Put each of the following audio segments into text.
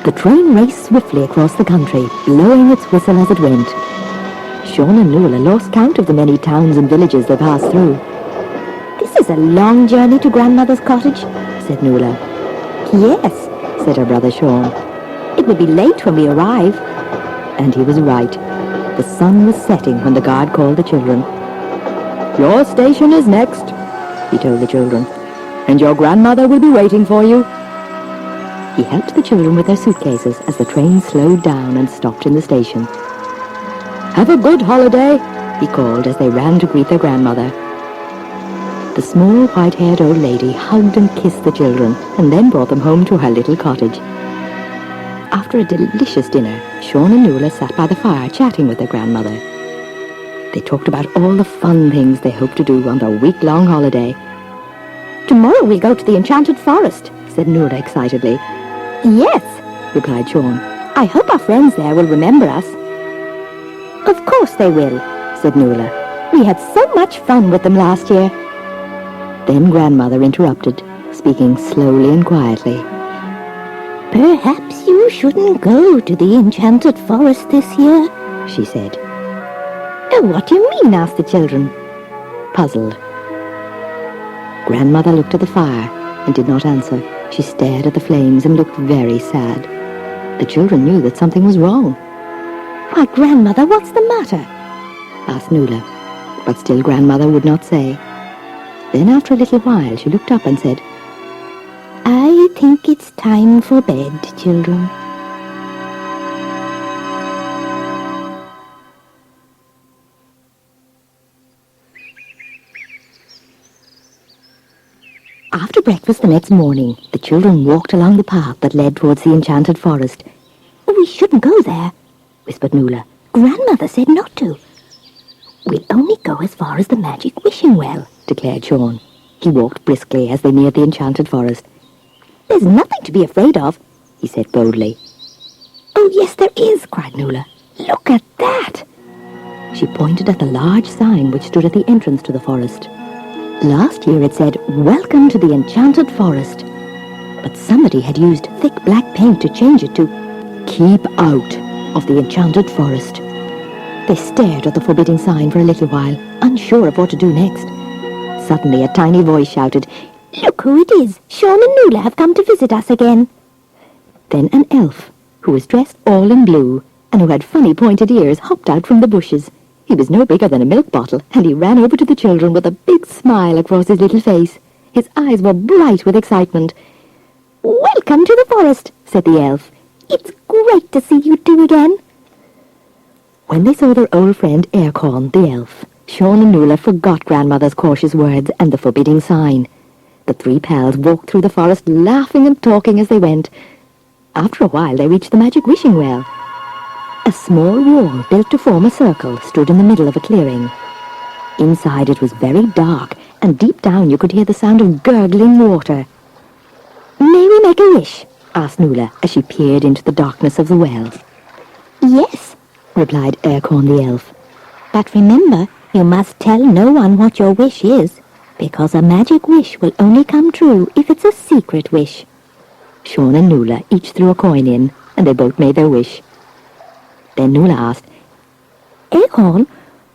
The train raced swiftly across the country, blowing its whistle as it went. Sean and Nuala lost count of the many towns and villages they passed through. "This is a long journey to Grandmother's cottage," said Nuala. "Yes," said her brother Sean. "It will be late when we arrive." And he was right. The sun was setting when the guard called the children. "Your station is next," he told the children, "and your grandmother will be waiting for you." He helped the children with their suitcases as the train slowed down and stopped in the station. "Have a good holiday," he called as they ran to greet their grandmother. The small white-haired old lady hugged and kissed the children and then brought them home to her little cottage. After a delicious dinner, Sean and Nuala sat by the fire chatting with their grandmother. They talked about all the fun things they hoped to do on their week-long holiday. "Tomorrow we'll go to the Enchanted Forest," said Nuala excitedly. "Yes," replied Sean. "I hope our friends there will remember us." "Of course they will," said Nuala. "We had so much fun with them last year." Then Grandmother interrupted, speaking slowly and quietly. "Perhaps you shouldn't go to the Enchanted Forest this year," she said. "What do you mean?" asked the children, puzzled. Grandmother looked at the fire and did not answer. She stared at the flames and looked very sad. The children knew that something was wrong. "Why, Grandmother, what's the matter?" asked Nuala, but still Grandmother would not say. Then after a little while she looked up and said, "I think it's time for bed, children." After breakfast the next morning, the children walked along the path that led towards the Enchanted Forest. "We shouldn't go there," whispered Nuala. "Grandmother said not to." "We'll only go as far as the magic wishing well," declared Sean. He walked briskly as they neared the Enchanted Forest. "There's nothing to be afraid of," he said boldly. "Oh, yes, there is," cried Nuala. "Look at that!" She pointed at the large sign which stood at the entrance to the forest. Last year it said, "Welcome to the Enchanted Forest." But somebody had used thick black paint to change it to "Keep out of the Enchanted Forest." They stared at the forbidding sign for a little while, unsure of what to do next. Suddenly a tiny voice shouted, "Look who it is! Sean and Nuala have come to visit us again." Then an elf, who was dressed all in blue and who had funny pointed ears, hopped out from the bushes. He was no bigger than a milk bottle, and he ran over to the children with a big smile across his little face. His eyes were bright with excitement. "Welcome to the forest," said the elf. "It's great to see you two again." When they saw their old friend Aircorn, the elf, Sean and Nuala forgot Grandmother's cautious words and the forbidding sign. The three pals walked through the forest, laughing and talking as they went. After a while they reached the magic wishing well. A small wall built to form a circle stood in the middle of a clearing. Inside it was very dark, and deep down you could hear the sound of gurgling water. "May we make a wish?" asked Nuala as she peered into the darkness of the well. "Yes," replied Aircorn the elf. "But remember, you must tell no one what your wish is, because a magic wish will only come true if it's a secret wish." Sean and Nuala each threw a coin in, and they both made their wish. Then Nuala asked, "Acorn,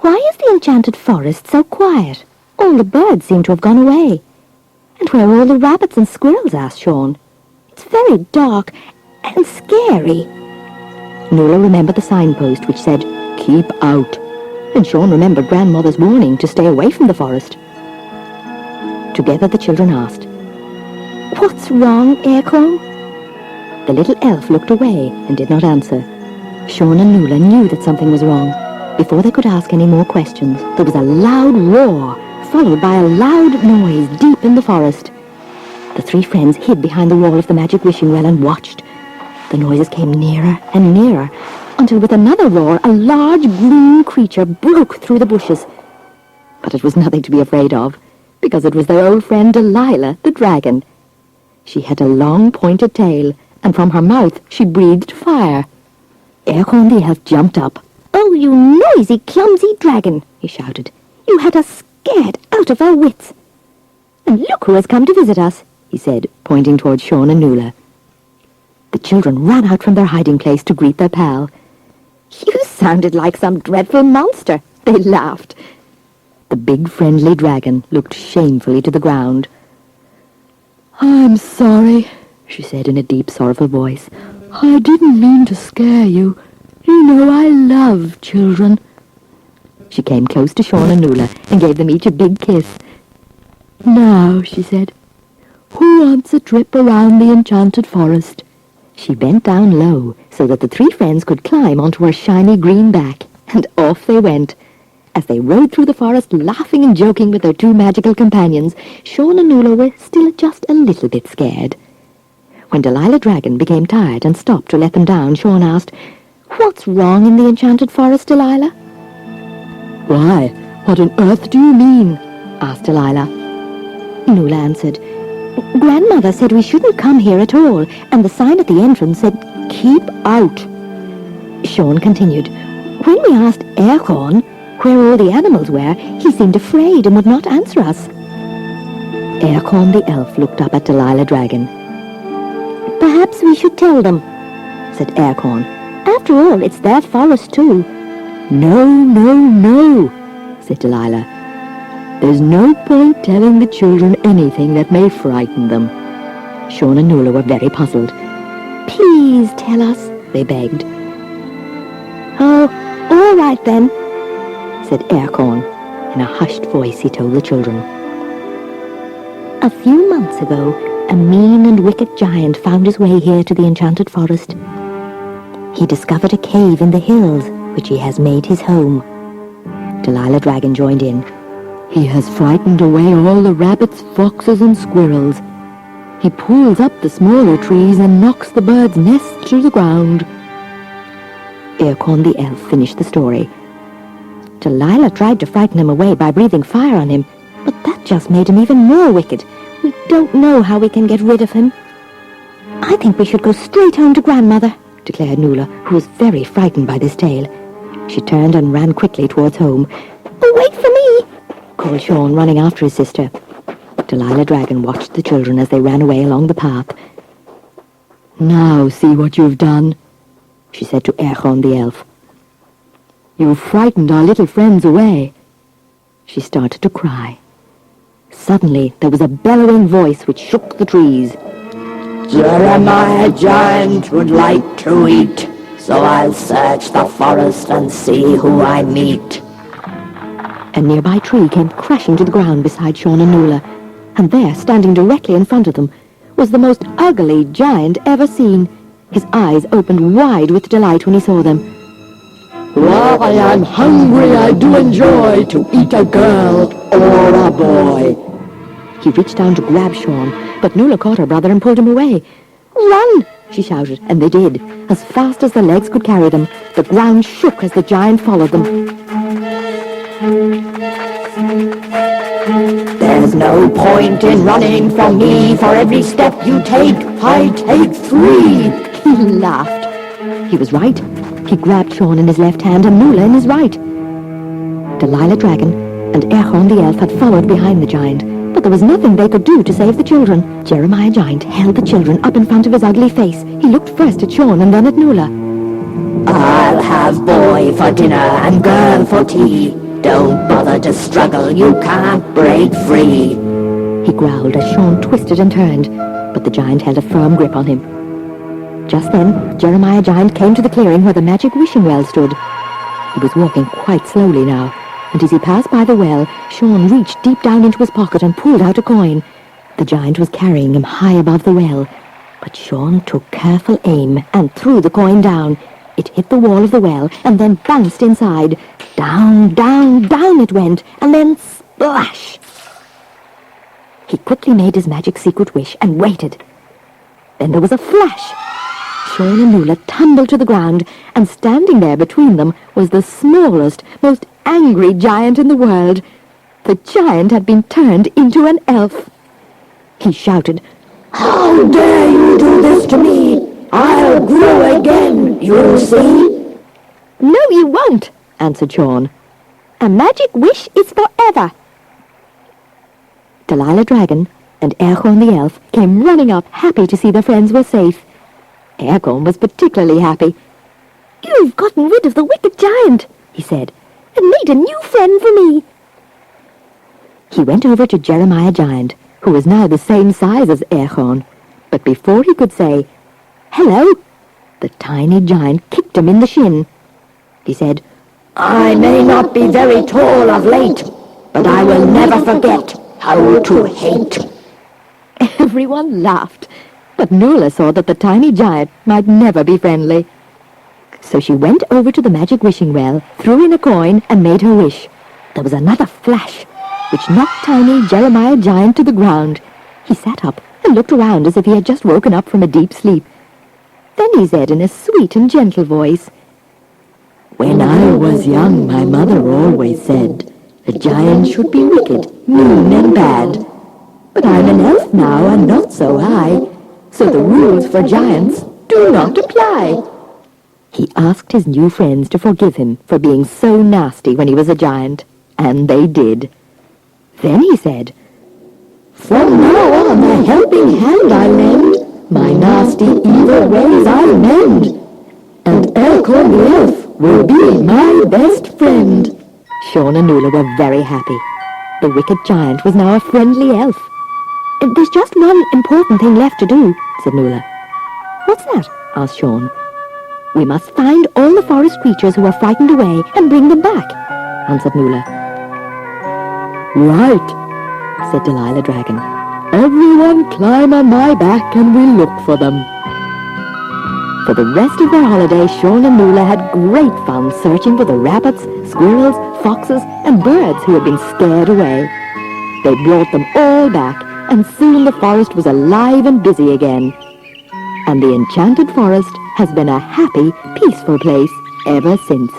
why is the Enchanted Forest so quiet? All the birds seem to have gone away." "And where are all the rabbits and squirrels?" asked Sean. "It's very dark and scary." Nuala remembered the signpost which said, "Keep out," and Sean remembered Grandmother's warning to stay away from the forest. Together the children asked, "What's wrong, Acorn?" The little elf looked away and did not answer. Sean and Nuala knew that something was wrong. Before they could ask any more questions, there was a loud roar, followed by a loud noise deep in the forest. The three friends hid behind the wall of the magic wishing well and watched. The noises came nearer and nearer, until with another roar, a large green creature broke through the bushes. But it was nothing to be afraid of, because it was their old friend Delilah, the dragon. She had a long pointed tail, and from her mouth she breathed fire. Aircorn the elf jumped up. "Oh, you noisy, clumsy dragon," he shouted. "You had us scared out of our wits." "And look who has come to visit us," he said, pointing towards Sean and Nuala. The children ran out from their hiding place to greet their pal. "You sounded like some dreadful monster," they laughed. The big friendly dragon looked shamefully to the ground. "I'm sorry," she said in a deep, sorrowful voice. "I didn't mean to scare you. You know I love children." She came close to Sean and Nuala and gave them each a big kiss. "Now," she said, "who wants a trip around the enchanted forest?" She bent down low so that the three friends could climb onto her shiny green back, and off they went. As they rode through the forest, laughing and joking with their two magical companions, Sean and Nuala were still just a little bit scared. When Delilah Dragon became tired and stopped to let them down, Sean asked, "What's wrong in the enchanted forest, Delilah?" "Why, what on earth do you mean?" asked Delilah. Nuala answered, "Grandmother said we shouldn't come here at all, and the sign at the entrance said, 'Keep out.'" Sean continued, "When we asked Enchanted where all the animals were, he seemed afraid and would not answer us." Enchanted the elf looked up at Delilah Dragon. "Perhaps we should tell them," said Enchanted. "After all, it's their forest too." "No, no, no," said Delilah. "There's no point telling the children anything that may frighten them." Sean and Nuala were very puzzled. "Please tell us," they begged. "Oh, all right then," said Enchanted. In a hushed voice he told the children. A few months ago, a mean and wicked giant found his way here to the enchanted forest. He discovered a cave in the hills, which he has made his home. Delilah Dragon joined in. "He has frightened away all the rabbits, foxes, and squirrels. He pulls up the smaller trees and knocks the birds' nests to the ground." Enchanted the elf finished the story. Delilah tried to frighten him away by breathing fire on him, but that just made him even more wicked. We don't know how we can get rid of him. "I think we should go straight home to Grandmother," declared Nuala, who was very frightened by this tale. She turned and ran quickly towards home. "Oh, wait for me!" called Sean, running after his sister. Delilah Dragon watched the children as they ran away along the path. "Now see what you've done," she said to Enchanted the elf. "You've frightened our little friends away." She started to cry. Suddenly there was a bellowing voice which shook the trees. "Jeremiah Giant would like to eat, so I'll search the forest and see who I meet." A nearby tree came crashing to the ground beside Sean and Nuala, and there, standing directly in front of them, was the most ugly giant ever seen. His eyes opened wide with delight when he saw them. "While I'm hungry, I do enjoy to eat a girl or a boy." He reached down to grab Sean, but Nuala caught her brother and pulled him away. "Run!" she shouted, and they did. As fast as their legs could carry them, the ground shook as the giant followed them. "There's no point in running from me. For every step you take, I take 3. He laughed. He was right. He grabbed Sean in his left hand and Nuala in his right. Delilah Dragon and Enchanted the elf had followed behind the giant, but there was nothing they could do to save the children. Jeremiah Giant held the children up in front of his ugly face. He looked first at Sean and then at Nuala. "I'll have boy for dinner and girl for tea. Don't bother to struggle, you can't break free." He growled as Sean twisted and turned, but the giant held a firm grip on him. Just then, Jeremiah Giant came to the clearing where the magic wishing well stood. He was walking quite slowly now, and as he passed by the well, Sean reached deep down into his pocket and pulled out a coin. The giant was carrying him high above the well, but Sean took careful aim and threw the coin down. It hit the wall of the well and then bounced inside. Down, down, down it went, and then splash! He quickly made his magic secret wish and waited. Then there was a flash. Sean and Nuala tumbled to the ground, and standing there between them was the smallest, most angry giant in the world. The giant had been turned into an elf. He shouted, "How dare you do this to me? I'll grow again, you'll see." "No, you won't," answered Sean. "A magic wish is forever." Delilah Dragon and Enchanted the elf came running up, happy to see their friends were safe. Aircomb was particularly happy. "You've gotten rid of the wicked giant," he said, "and made a new friend for me." He went over to Jeremiah Giant, who was now the same size as Aircomb, but before he could say, "Hello," the tiny giant kicked him in the shin. He said, I may not be very tall of late, but I will never forget how to hate. Everyone laughed, but Nuala saw that the tiny giant might never be friendly. So she went over to the magic wishing well, threw in a coin, and made her wish. There was another flash, which knocked tiny Jeremiah Giant to the ground. He sat up and looked around as if he had just woken up from a deep sleep. Then he said in a sweet and gentle voice, When I was young, my mother always said, a giant should be wicked, mean and bad. But I'm an elf now and not so high, so the rules for giants do not apply. He asked his new friends to forgive him for being so nasty when he was a giant, and they did. Then he said, From now on a helping hand I lend, my nasty evil ways I'll mend, and Elcorn the elf will be my best friend. Sean and Nuala were very happy. The wicked giant was now a friendly elf. "There's just one important thing left to do," said Nuala. "What's that?" asked Sean. "We must find all the forest creatures who are frightened away and bring them back," answered Nuala. Right, said Delilah Dragon. everyone climb on my back and we'll look for them. For the rest of their holiday, Sean and Nuala had great fun searching for the rabbits, squirrels, foxes, and birds who had been scared away. They brought them all back, and soon the forest was alive and busy again. And the Enchanted Forest has been a happy, peaceful place ever since.